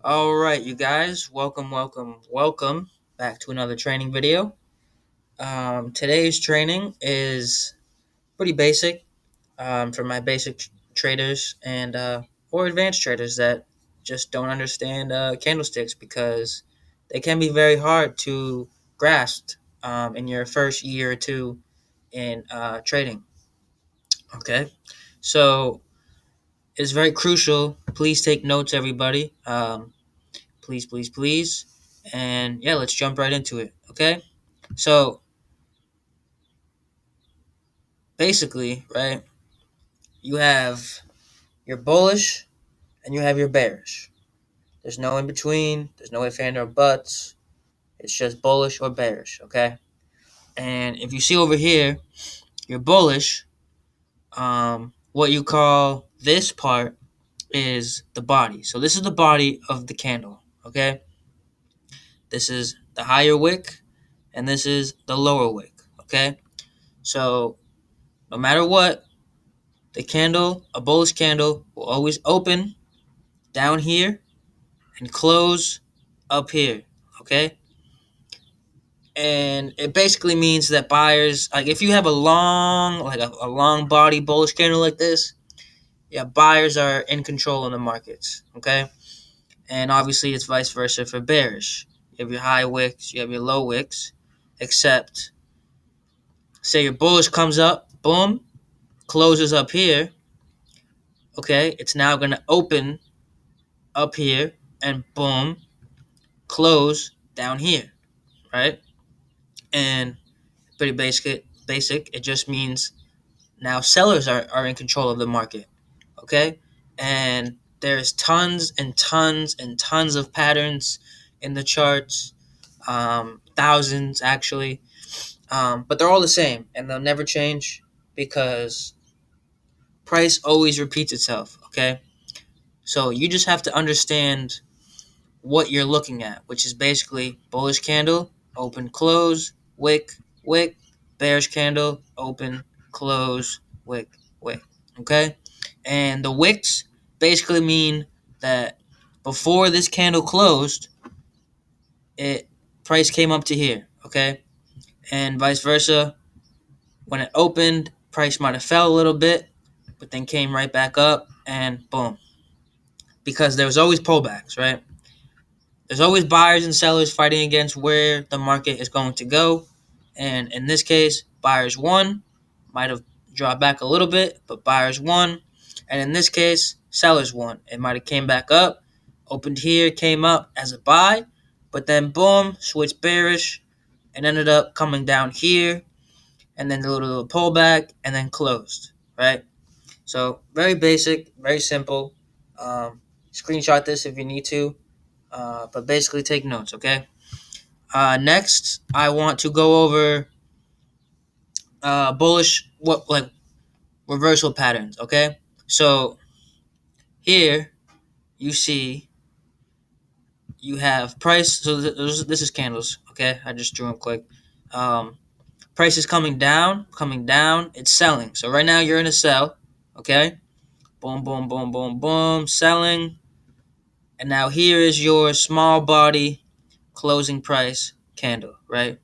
All right, you guys, welcome back to another training video. Today's training is pretty basic for my traders and or advanced traders that just don't understand candlesticks because they can be very hard to grasp in your first year or two in trading. Okay, so it's very crucial. Please take notes, everybody. Please, please, please. And yeah, let's jump right into it. Okay. So basically, right, you have your bullish and you have your bearish. There's no in between, there's no if and or buts. It's just bullish or bearish. Okay. And if you see over here, your bullish, what you call this part is the body. So this is the body of the candle. Okay. This is the higher wick and this is the lower wick. Okay. So no matter what, a bullish candle, will always open down here and close up here, okay? And it basically means that buyers, like if you have a long body bullish candle like this, yeah, buyers are in control in the markets, okay? And obviously it's vice versa for bearish. You have your high wicks, you have your low wicks, except say your bullish comes up, boom, closes up here, okay? It's now going to open up here and boom, close down here, right? And pretty basic. It just means now sellers are in control of the market, okay? And there's tons and tons and tons of patterns in the charts, thousands actually, but they're all the same and they'll never change because price always repeats itself, okay? So you just have to understand what you're looking at, which is basically bullish candle, open, close, wick, wick, bearish candle, open, close, wick, wick. Okay? And the wicks basically mean that before this candle closed, it price came up to here, okay? And vice versa. When it opened, price might have fell a little bit, but then came right back up and boom. Because there was always pullbacks, right? There's always buyers and sellers fighting against where the market is going to go. And in this case, buyers won. Might have dropped back a little bit, but buyers won. And in this case, sellers won. It might have came back up, opened here, came up as a buy, but then boom, switched bearish and ended up coming down here and then a little pullback and then closed, right? So very basic, very simple. Screenshot this if you need to. But basically take notes, okay? Next, I want to go over bullish, what like reversal patterns, okay? So here you see you have price. So this is candles, okay? I just drew them quick. Um, Price is coming down, coming down. It's selling. So right now you're in a sell, okay? Boom, boom, boom, boom, boom, selling. And now here is your small body closing price candle, right?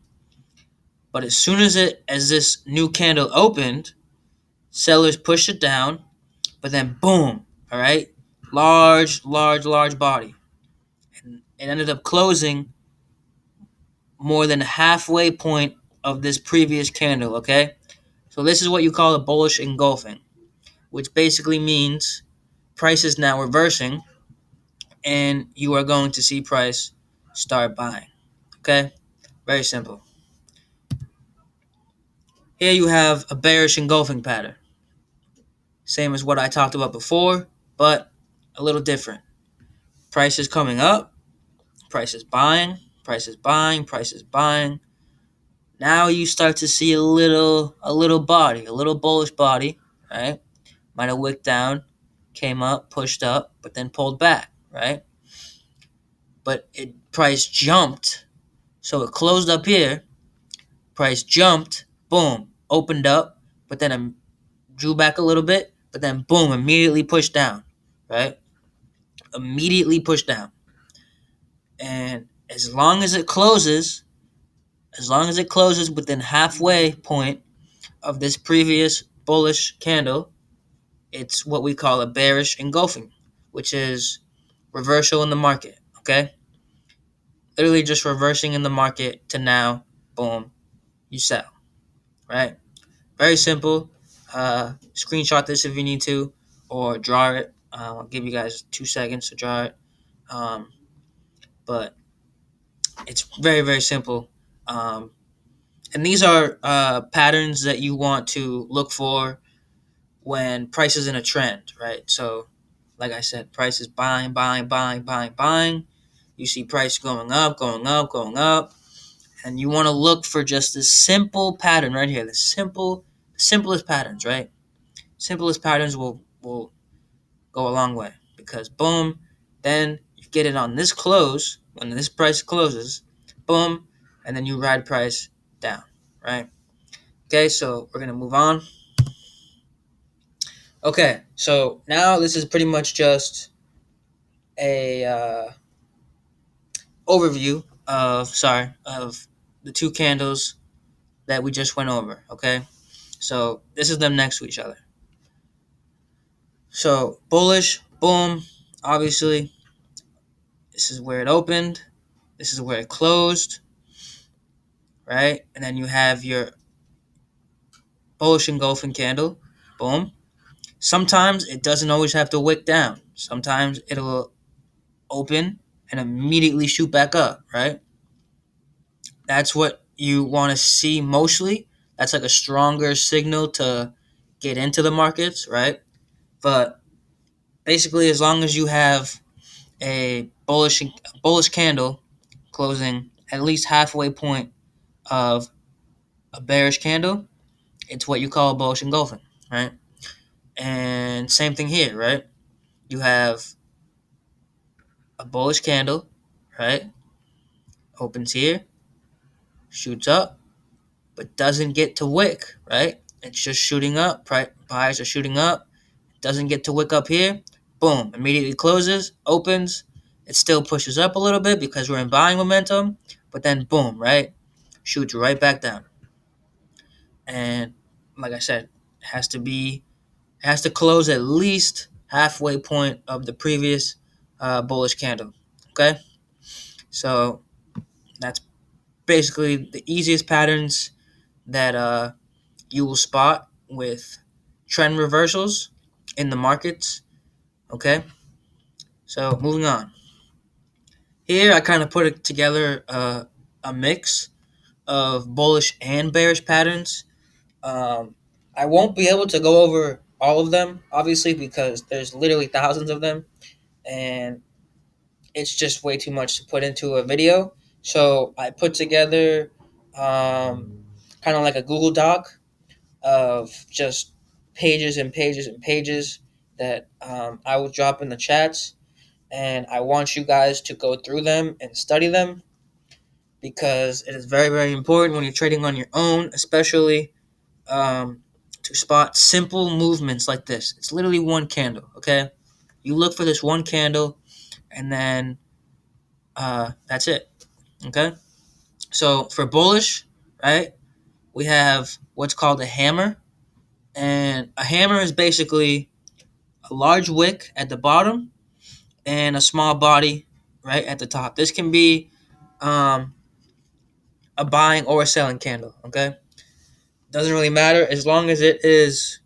But as soon as this new candle opened, sellers pushed it down, but then boom, all right, large body, and it ended up closing more than the halfway point of this previous candle. Okay, so this is what you call a bullish engulfing, which basically means price is now reversing, and you are going to see price start buying. Okay, very simple. Here you have a bearish engulfing pattern. Same as what I talked about before, but a little different. Price is coming up, price is buying, price is buying, price is buying. Now you start to see a little body, a little bullish body, right? Might have wicked down, came up, pushed up, but then pulled back, right? But price jumped, so it closed up here. Price jumped, boom, opened up, but then it drew back a little bit, but then boom, immediately pushed down, right? Immediately pushed down. And as long as it closes within halfway point of this previous bullish candle, it's what we call a bearish engulfing, which is reversal in the market. Okay, literally just reversing in the market to now, boom, you sell. Right, very simple. Screenshot this if you need to, or draw it. I'll give you guys 2 seconds to draw it. Um, but it's very very simple. Um, and these are patterns that you want to look for when price is in a trend, right? So, like I said, price is buying, buying, buying, buying, buying. You see price going up, going up, going up, and you want to look for just this simple pattern right here. The simplest patterns, right? Simplest patterns will go a long way because boom, then you get it on this close when this price closes, boom, and then you ride price down, right? Okay, so we're gonna move on. Okay, so now this is pretty much just a overview of the two candles that we just went over. Okay, so this is them next to each other. So bullish, boom. Obviously, this is where it opened. This is where it closed, right? And then you have your bullish engulfing candle, boom. Sometimes it doesn't always have to wick down. Sometimes it'll open and immediately shoot back up, right? That's what you want to see mostly. That's like a stronger signal to get into the markets, right? But basically, as long as you have a bullish candle closing at least halfway point of a bearish candle, it's what you call a bullish engulfing, right? And same thing here, right? You have a bullish candle, right? Opens here, shoots up, but doesn't get to wick, right? It's just shooting up. Buyers are shooting up. Doesn't get to wick up here. Boom. Immediately closes, opens. It still pushes up a little bit because we're in buying momentum, but then boom, right? Shoots right back down. And like I said, it has to close at least halfway point of the previous bullish candle. Okay, so that's basically the easiest patterns that you will spot with trend reversals in the markets. Okay, so moving on. Here, I kind of put it together a mix of bullish and bearish patterns. I won't be able to go over all of them, obviously, because there's literally thousands of them, and it's just way too much to put into a video. So I put together kind of like a Google Doc of just pages and pages and pages that I will drop in the chats. And I want you guys to go through them and study them because it is very, very important when you're trading on your own, especially to spot simple movements like this. It's literally one candle, okay? You look for this one candle, and then that's it, okay? So for bullish, right, we have what's called a hammer. And a hammer is basically a large wick at the bottom and a small body right at the top. This can be um, a buying or a selling candle, okay? Doesn't really matter as long as it is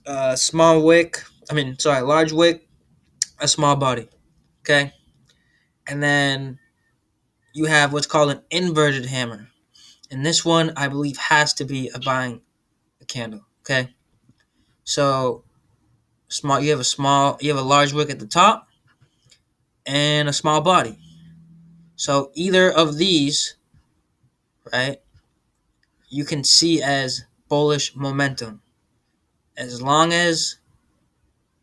a small wick. Large wick, a small body, okay? And then you have what's called an inverted hammer. And this one, I believe, has to be a buying candle, okay? So you have a large wick at the top and a small body. So either of these, right, you can see as bullish momentum. As long as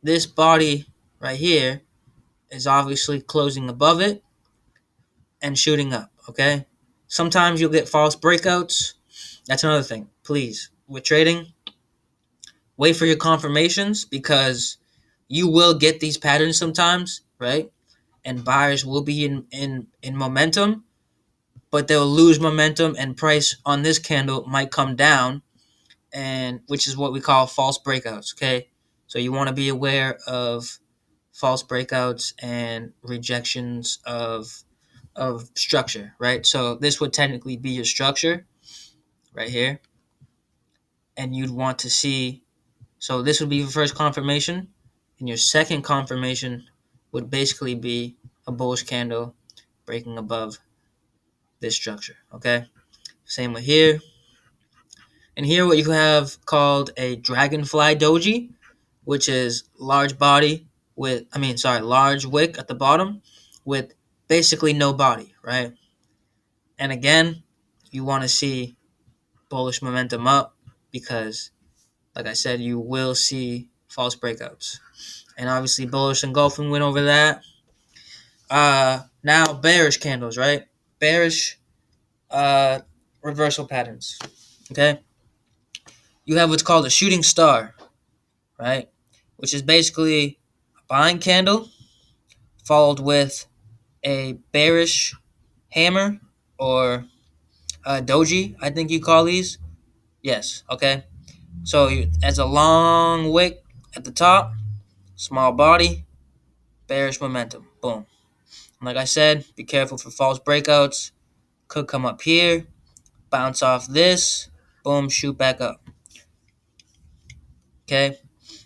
this body right here is obviously closing above it and shooting up, okay? Sometimes you'll get false breakouts. That's another thing. Please, with trading, wait for your confirmations because you will get these patterns sometimes, right? and buyers will be in momentum, but they'll lose momentum and price on this candle might come down, and which is what we call false breakouts. Okay, so you want to be aware of false breakouts and rejections of structure, right? So this would technically be your structure right here, and you'd want to see. So this would be your first confirmation, and your second confirmation would basically be a bullish candle breaking above this structure. Okay, same with here. And here what you have called a dragonfly doji, which is large body with, large wick at the bottom with basically no body, right? And again, you want to see bullish momentum up because, like I said, you will see false breakouts. And obviously, bullish engulfing went over that. Now bearish candles, right? Bearish reversal patterns. Okay, you have what's called a shooting star, right? Which is basically a buying candle followed with a bearish hammer or a doji, I think you call these. Yes, okay. So as a long wick at the top, small body, bearish momentum. Boom. Like I said, be careful for false breakouts. Could come up here, bounce off this, boom, shoot back up. Okay.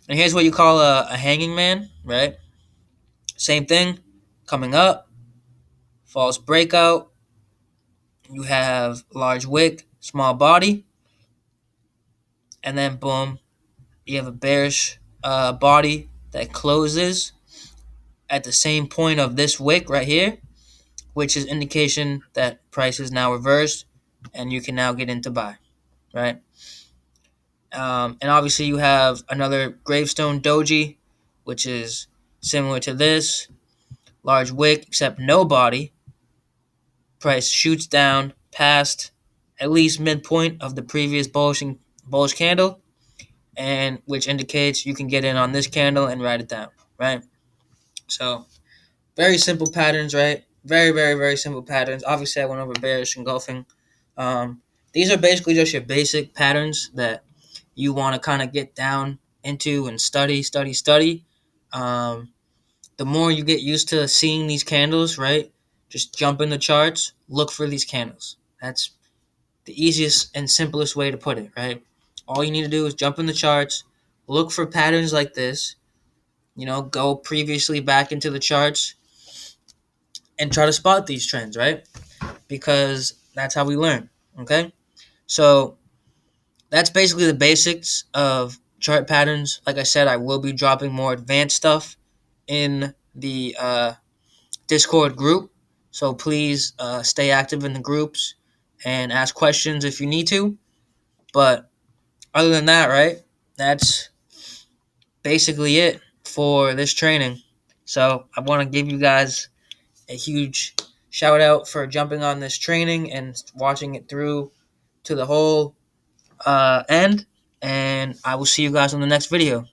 And here's what you call a hanging man, right? Same thing, coming up, false breakout. You have large wick, small body, and then boom, you have a bearish body that closes at the same point of this wick right here, which is indication that price is now reversed and you can now get into buy, right? And obviously you have another gravestone doji, which is similar to this, large wick except no body. Price shoots down past at least midpoint of the previous bullish candle, and which indicates you can get in on this candle and write it down, right? So very simple patterns, right? Very, very, very simple patterns. Obviously, I went over bearish engulfing. These are basically just your basic patterns that you want to kind of get down into and study, study, study. Um, the more you get used to seeing these candles, right? Just jump in the charts, look for these candles. That's the easiest and simplest way to put it, right? All you need to do is jump in the charts, look for patterns like this, go previously back into the charts and try to spot these trends, right? Because that's how we learn, okay? So that's basically the basics of chart patterns. Like I said, I will be dropping more advanced stuff in the Discord group. So please stay active in the groups and ask questions if you need to. But other than that, right, that's basically it for this training. So I want to give you guys a huge shout out for jumping on this training and watching it through to the whole end. And I will see you guys on the next video.